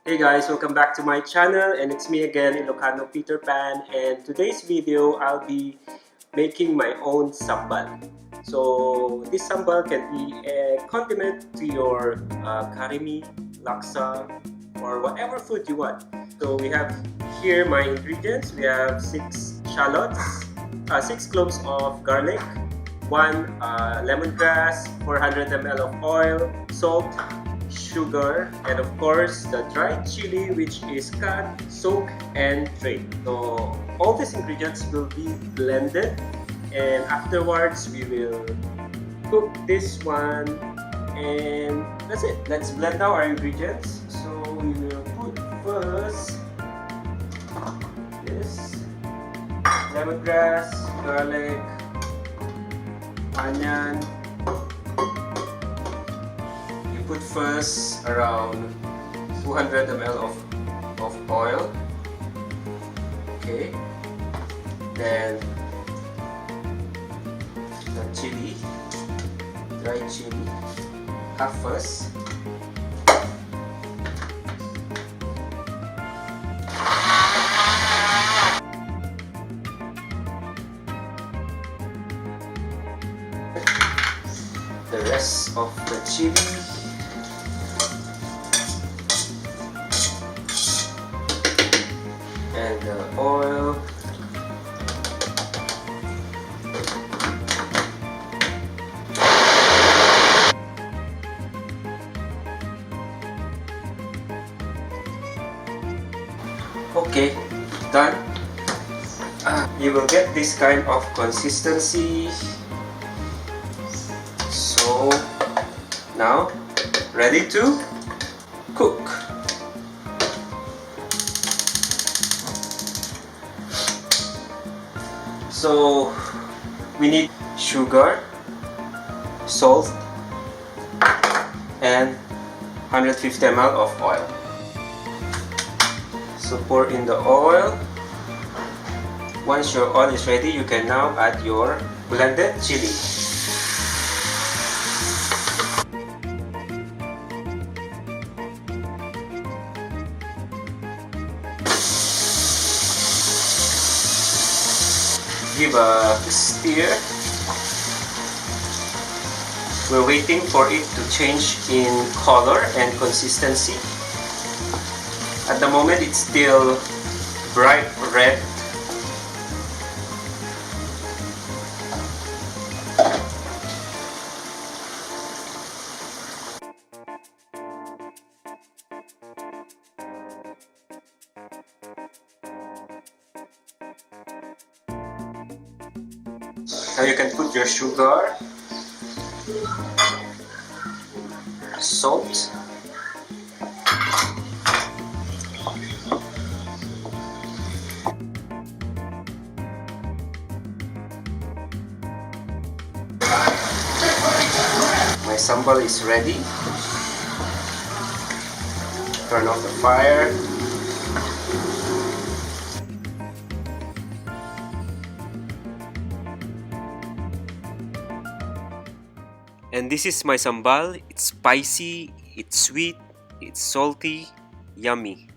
Hey guys, welcome back to my channel, and it's me again, Ilocano Peter Pan, and today's video I'll be making my own sambal. So this sambal can be a condiment to your karimi, laksa, or whatever food you want. So we have here my ingredients. We have 6 shallots, 6 cloves of garlic, 1 lemongrass, 400 ml of oil, salt, sugar, and of course the dried chili, which is cut, soaked, and drained. So all these ingredients will be blended, and afterwards we will cook this one, and that's it. Let's blend now our ingredients. So we will put first this lemongrass, garlic, onion. Put first around 200 ml of oil. Okay, then the chili, dried chili, half first. The rest of the chili. And the oil. Okay, done. You will get this kind of consistency. So now ready to cook. So we need sugar, salt, and 150 ml of oil. So pour in the oil. Once your oil is ready, you can now add your blended chili. Give a stir. We're waiting for it to change in color and consistency. At the moment, it's still bright red. Now you can put your sugar, salt, my sambal is ready. Turn off the fire. And this is my sambal. It's spicy, it's sweet, it's salty, yummy.